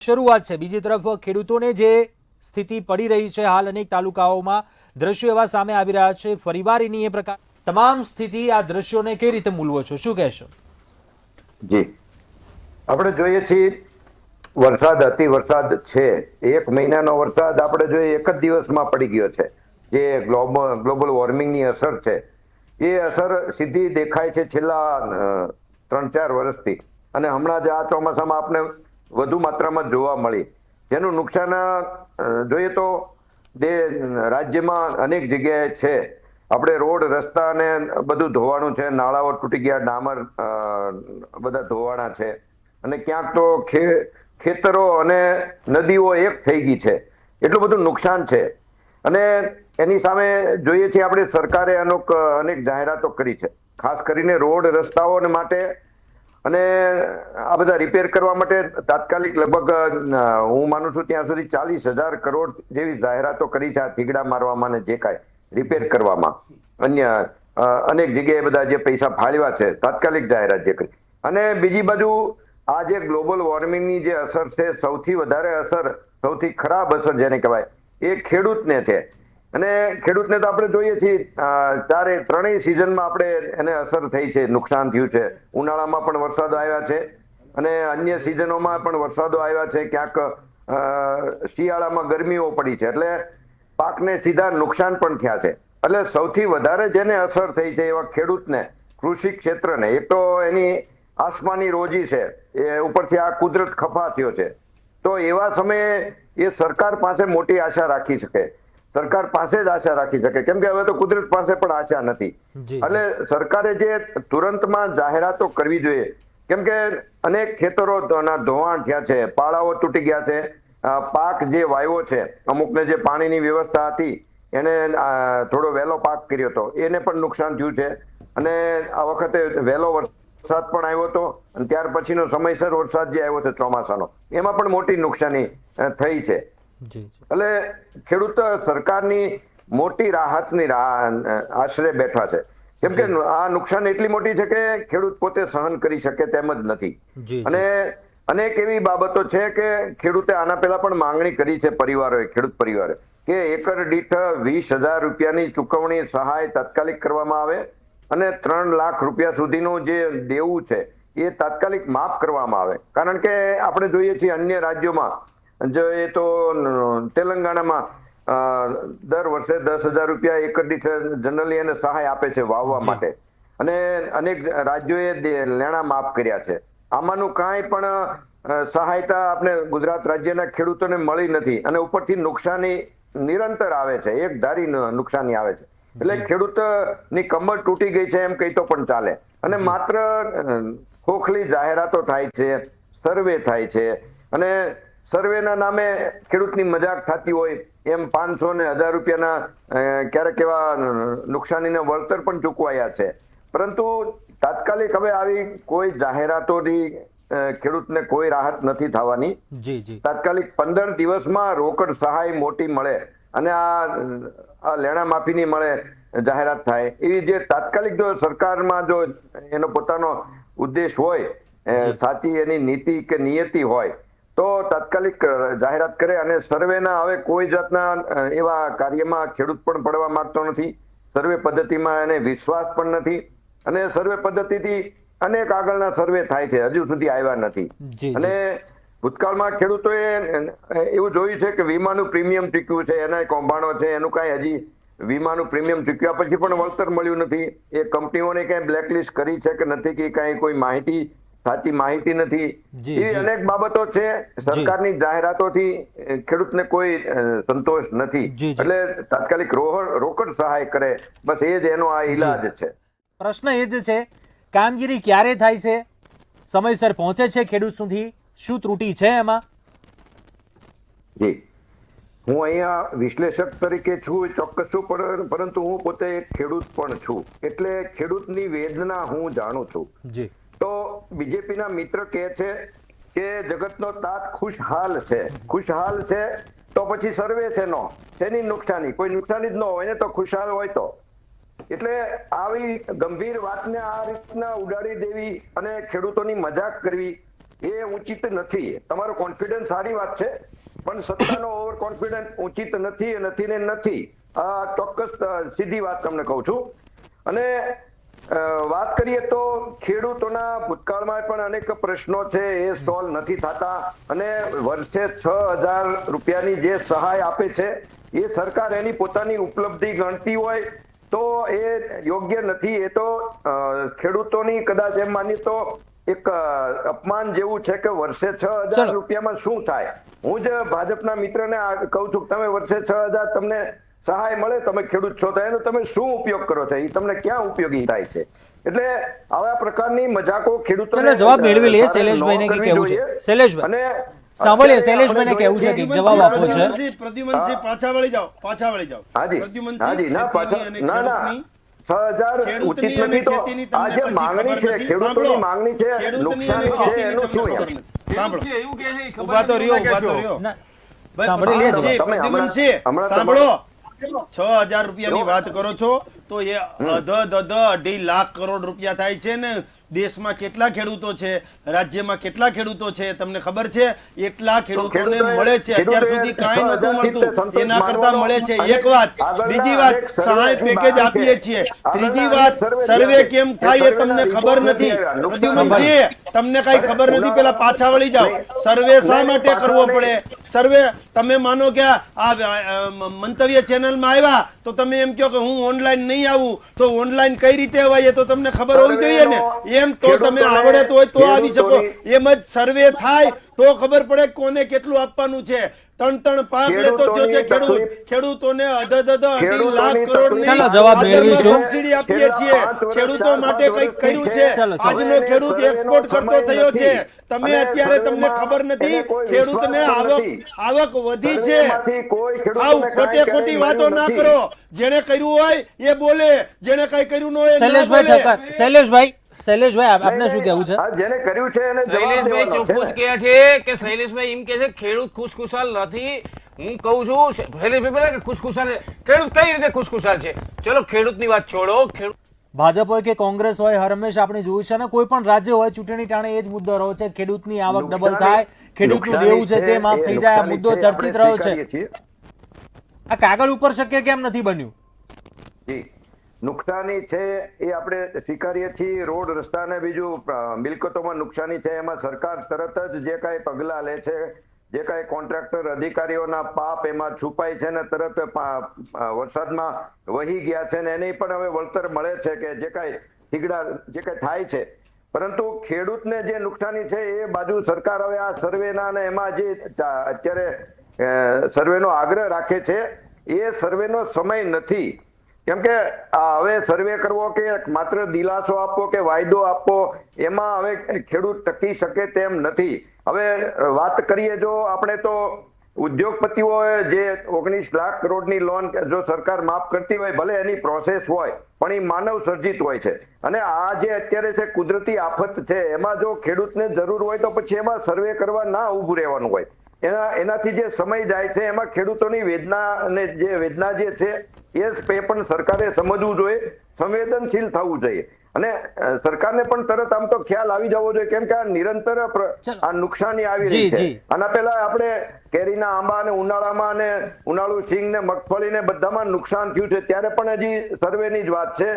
શરૂઆત છે। બીજી તરફ ખેડૂતોને જે સ્થિતિ પડી રહી છે, હાલ અનેક તાલુકાઓમાં દ્રશ્યો એવા સામે આવી રહ્યા છે। ફરીવારની એ પ્રકાર તમામ સ્થિતિ આ દ્રશ્યોને કઈ રીતે મૂલવો છો, શું કહેશો? જી, આપણે જોઈએ છીએ વરસાદ, અતિ વરસાદ છે। 1 મહિનાનો વરસાદ આપણે જોઈએ એક જ દિવસમાં પડી ગયો છે। જે ગ્લોબલ વોર્મિંગની અસર છે એ અસર સીધી દેખાય છે છેલ્લા 3-4 વર્ષથી, અને હમણાં જ આ ચોમાસામાં આપણે વધુ માત્રામાં જોવા મળી। જેનું નુકસાન જોઈએ તો રાજ્યમાં અનેક જગ્યાએ છે। આપણે રોડ, રસ્તા ને બધું ધોવાણું છે, નાળાઓ તૂટી ગયા, ડામર બધા ધોવાણા છે, અને ક્યાંક તો ખેતરો અને નદીઓ એક થઈ ગઈ છે। એટલું બધું નુકસાન છે। અને એની સામે જોઈએ છીએ આપણે સરકારે અનેક જાહેરાતો કરી છે, ખાસ કરીને રોડ રસ્તાઓ માટે અને આ બધા રિપેર કરવા માટે તાત્કાલિક લગભગ હું માનું છું ત્યાં સુધી 40,000 કરોડ જેવી જાહેરાતો કરી છે। આ થીગડા મારવામાં ને જે કાંઈ રિપેર કરવામાં, અન્ય અનેક જગ્યાએ બધા જે પૈસા ફાળવ્યા છે, તાત્કાલિક જાહેરાત જે કરી। અને બીજી બાજુ આ જે ગ્લોબલ વોર્મિંગની જે અસર છે, સૌથી વધારે અસર, સૌથી ખરાબ અસર જેને કહેવાય એ ખેડૂતને છે। અને ખેડૂતને તો આપણે જોઈએ છીએ ત્રણેય સિઝનમાં આપણે એને અસર થઈ છે, નુકસાન થયું છે। ઉનાળામાં પણ વરસાદો આવ્યા છે અને અન્ય સિઝનોમાં પણ વરસાદો આવ્યા છે, ક્યાંક શિયાળામાં ગરમીઓ પડી છે, એટલે પાકને સીધા નુકસાન પણ થયા છે। એટલે સૌથી વધારે જેને અસર થઈ છે એવા ખેડૂતને, કૃષિ ક્ષેત્રને, એક તો એની આસમાની રોજી છે, એ ઉપરથી આ કુદરત ખફા થયો છે। તો એવા સમયે એ સરકાર પાસે મોટી આશા રાખી શકે, સરકાર પાસે જ આશા રાખી શકે, કેમ કે હવે તો કુદરત પાસે પણ આશા નથી। એટલે સરકારે જે તુરંતમાં જાહેરાતો કરવી જોઈએ, કેમ કે અનેક ખેતરોના ધોવાણ થયા છે, પાળાઓ તૂટી ગયા છે, પાક જે વાવ્યો છે, અમુકને જે પાણીની વ્યવસ્થા હતી એને થોડો વહેલો પાક કર્યો હતો, એને પણ નુકસાન થયું છે। અને આ વખતે વહેલો વરસાદ પણ આવ્યો હતો અને ત્યાર પછીનો સમયસર વરસાદ જે આવ્યો છે ચોમાસાનો, એમાં પણ મોટી નુકસાની થઈ છે। એટલે ખેડૂત સરકારની મોટી રાહતની આશરે બેઠા છે, કેમ કે આ નુકસાન એટલી મોટી છે કે ખેડૂત પોતે સહન કરી શકે તેમ જ નથી। અને અનેક એવી બાબતો છે કે ખેડૂતે આના પહેલા પણ માંગણી કરી છે, ખેડૂત પરિવારે, કે એકર દીઠ 20,000 રૂપિયાની ચૂકવણી સહાય તાત્કાલિક કરવામાં આવે અને 3 લાખ રૂપિયા સુધીનું જે દેવું છે એ તાત્કાલિક માફ કરવામાં આવે। કારણ કે આપણે જોઈએ છીએ અન્ય રાજ્યોમાં જોઈએ તો તેલંગાણામાં દર વર્ષે 10,000 રૂપિયા એકર દીઠ જનરલી એને સહાય આપે છે વાવવા માટે, અને અનેક રાજ્યોએ લેણા માફ કર્યા છે। આમાંનું કાંઈ પણ સહાયતા આપણે ગુજરાત રાજ્યના ખેડૂતોને મળી નથી, અને ઉપરથી નુકસાની નિરંતર આવે છે, એક ધારી નુકસાની આવે છે। એટલે ખેડૂતની કમર તૂટી ગઈ છે એમ કહી તો પણ ચાલે। અને માત્ર ખોખલી જાહેરાતો થાય છે, સર્વે થાય છે, અને સર્વેના નામે ખેડૂતની મજાક થતી હોય એમ 500 ને 1,000 રૂપિયાના ક્યારેક એવા નુકસાનીના વળતર પણ ચૂકવાયા છે। પરંતુ તાત્કાલિક હવે આવી કોઈ જાહેરાતોથી ખેડૂતને કોઈ રાહત નથી થવાની। તાત્કાલિક 15 દિવસમાં રોકડ સહાય મોટી મળે અને આ લેણા માફીની મળે, જાહેરાત થાય, એવી જે તાત્કાલિક જો સરકારમાં જો એનો પોતાનો ઉદ્દેશ હોય, સાચી એની નીતિ કે નિયતિ હોય, તો તાત્કાલિક જાહેરાત કરે। અને સર્વેના હવે કોઈ જાતના એવા કાર્યમાં ખેડૂત પણ પડવા માંગતો નથી, સર્વે પદ્ધતિમાં એને વિશ્વાસ પણ નથી, અને સર્વે પદ્ધતિથી અનેક આગળના સર્વે થાય છે, હજુ સુધી આવ્યા નથી। અને ભૂતકાળમાં ખેડૂતોએ એવું જોયું છે કે વીમાનું પ્રીમિયમ ચૂક્યું છે, એના કૌભાંડો છે, એનું કાંઈ હજી વીમાનું પ્રીમિયમ ચૂક્યા પછી પણ વળતર મળ્યું નથી। એ કંપનીઓને ક્યાંય બ્લેકલિસ્ટ કરી છે કે નથી કે કાંઈ કોઈ માહિતી, સાચી માહિતી નથી, એવી અનેક બાબતો છે। સરકારની જાહેરાતોથી ખેડૂતને કોઈ સંતોષ નથી, એટલે તાત્કાલિક રોકડ સહાય કરે, બસ એ જ એનો આ ઈલાજ છે। પ્રશ્ન એ જ છે, કામગીરી ક્યારે થાય છે, સમયસર પહોંચે છે ખેડૂત સુધી, શું ત્રુટી છે એમાં? જી, હું અહીંયા વિશ્લેષક તરીકે છું, ચોક્કસ છું, પરંતુ હું પોતે એક ખેડૂત પણ છું, એટલે ખેડૂતની વેદના હું જાણું છું। તો બીજેપીના મિત્ર કહે છે કે જગતનો તાત ખુશહાલ છે, તો પછી સર્વે છે નો, તેની નુકસાની, કોઈ નુકસાની જ ન હોય ને તો ખુશહાલ હોય તો। એટલે આવી ગંભીર વાતને આ રીતના ઉડાડી દેવી અને ખેડૂતોની મજાક કરવી એ ઉચિત નથી. તમારો કોન્ફિડન્સ સારી વાત છે, પણ સત્તાનો ઓવર કોન્ફિડન્સ ઉચિત નથી ને નથી. આ ચોક્કસ સીધી વાત તમને કહું છું. અને વાત કરીએ તો ખેડૂતોના ભૂતકાળમાં પણ અનેક પ્રશ્નો છે એ સોલ્વ નથી થતા, અને વર્ષે 6,000 રૂપિયાની જે સહાય આપે છે એ સરકાર એની પોતાની ઉપલબ્ધિ ગણતી હોય તો એ યોગ્ય નથી. એ તો ખેડૂતોની કદાચ એમ માનીએ તો એક અપમાન જેવું છે કે વર્ષે 6,000 રૂપિયામાં શું થાય. હું જ ભાજપના મિત્રને કહું છું કે તમે વર્ષે 6,000 તમને સહાય મળે, તમે ખેડૂત છો તો એનો તમે શું ઉપયોગ કરો છો, એ તમને ક્યાં ઉપયોગી થાય છે? એટલે આવા પ્રકારની મજાકો ખેડૂતોને જવાબ મેળવી લઈએ શૈલેષભાઈને કે કેવું છે. શૈલેષભાઈ સાંભળીએ, શૈલેષભાઈને કેવું છે કે જવાબ આપવો છે. પ્રદ્યુમનસિંહ પાછા વળી જાઓ. હાજી ના પાછા ના 6,000 ઉચિત નથી. તો આ જે માંગણી છે ખેડૂતોની માંગણી છે, નુકસાન છે એનું શું યાર? ઉભા તો રહ્યો. સાંભળી લઈએ જવાબ. પ્રદ્યુમનસિંહ સાંભળો, 6,000 રૂપિયાની વાત કરો છો તો એ 2.5 લાખ કરોડ રૂપિયા થાય છે ને. દેશમાં કેટલા ખેડૂતો છે, રાજ્યમાં કેટલા ખેડૂતો છે તમને ખબર છે? એટલા ખેડૂતોને મળે છે. અત્યાર સુધી કાંઈ નહોતું મળતું, એના કરતા મળે છે. એક વાત. બીજી વાત, સહાય પેકેજ આપીએ છીએ. ત્રીજી વાત, સર્વે કેમ થાય એ તમને ખબર નથી. પ્રદ્યુમનસિંહ તમને કઈ ખબર નથી, પેલા પાછા વળી જાઓ. સર્વે શા માટે કરવો પડે? સર્વે તમે માનો કે આ મંતવ્ય ચેનલમાં આવ્યા તો તમે એમ કહો કે હું ઓનલાઈન નહીં આવું, તો ઓનલાઈન કઈ રીતે અવાય એ તો તમને ખબર હોવી જોઈએ ને. એમ તો તમે આવડત હોય તો આવી શકો. એમ જ સર્વે થાય તો ખબર પડે કોને કેટલું આપવાનું છે. 3 પાક લેતો જોજે ખેડૂતોને 2.5 લાખ કરોડની ચાલો જવાબ મેળવીશું. સબસિડી આપીએ છીએ. ખેડૂતો માટે કંઈક કર્યું છે. આજનો ખેડૂત એક્સપોર્ટ કરતો થયો છે. તમે અત્યારે તમને ખબર નથી, ખેડૂતને આવક વધી છે. આવ ખોટી વાતો ના કરો. જેને કર્યું હોય એ બોલે, જેને કઈ કર્યું ન હોય શૈલેષભાઈ આપને શું કહેવું છે? જેને કર્યું છે એને શૈલેષભાઈ ચોખ્ખું જ કહે છે કે શૈલેષભાઈ એમ કહે છે ખેડૂત ખુશખુશાલ નથી. હું કહું છું શૈલેષભાઈ કે ખુશખુશાલ છે. ખેડૂત કઈ રીતે ખુશખુશાલ છે? ચલો ખેડૂતની વાત છોડો. ભાજપ હોય કે કોંગ્રેસ હોય, હર હંમેશા આપણે જોયું છે ને કોઈ પણ રાજ્ય હોય ચૂંટણી ટાણે એ જ મુદ્દો રહ્યો છે. ખેડૂતની આવક ડબલ થાય, ખેડૂતનું દેવું છે તે માફ થઈ જાય, આ મુદ્દો ચર્ચિત રહ્યો છે. આ કાગળ ઉપર શક્ય કેમ નથી બન્યું? નુકસાની છે એ આપણે સ્વીકારીએ છીએ. રોડ રસ્તા ને બીજું મિલકતોમાં નુકસાની છે, એમાં સરકાર તરત જ જે કાંઈ પગલા લે છે, જે કાંઈ કોન્ટ્રાક્ટર અધિકારીઓના પાપ એમાં છુપાય છે ને તરત વરસાદમાં વહી ગયા છે ને એની પણ હવે વળતર મળે છે કે જે કાંઈ થીગડા જે કાંઈ થાય છે. પરંતુ ખેડૂતને જે નુકસાની છે એ બાજુ સરકાર હવે આ સર્વેના ને એમાં જે અત્યારે સર્વેનો આગ્રહ રાખે છે એ સર્વેનો સમય નથી. કેમ કે હવે સર્વે કરવો કે માત્ર દિલાસો આપવો કે વાયદો આપવો એમાં હવે ખેડૂત ટકી શકે તેમ નથી. હવે વાત કરીએ જો આપણે તો ઉદ્યોગપતિઓએ જે 19 લાખ કરોડની લોન જો સરકાર માફ કરતી હોય, ભલે એની પ્રોસેસ હોય પણ એ માનવ સર્જિત હોય છે. અને આ જે અત્યારે છે કુદરતી આફત છે એમાં જો ખેડૂતને જરૂર હોય તો પછી એમાં સર્વે કરવા ના ઊભું રહેવાનું હોય. એનાથી જે સમય જાય છે એમાં ખેડૂતોની વેદના અને જે વેદના જે છે એ પણ સરકારે સમજવું જોઈએ, સંવેદનશીલ થવું જોઈએ. અને સરકારને પણ તરત આમ તો ખ્યાલ આવી જવો જોઈએ, કેમ કે આ નિરંતર આ નુકસાની આવી રહી છે. આના પહેલા આપણે કેરીના આંબા અને ઉનાળામાં અને ઉનાળુ સિંગ ને મગફળી ને બધામાં નુકસાન થયું છે, ત્યારે પણ હજી સર્વેની જ વાત છે.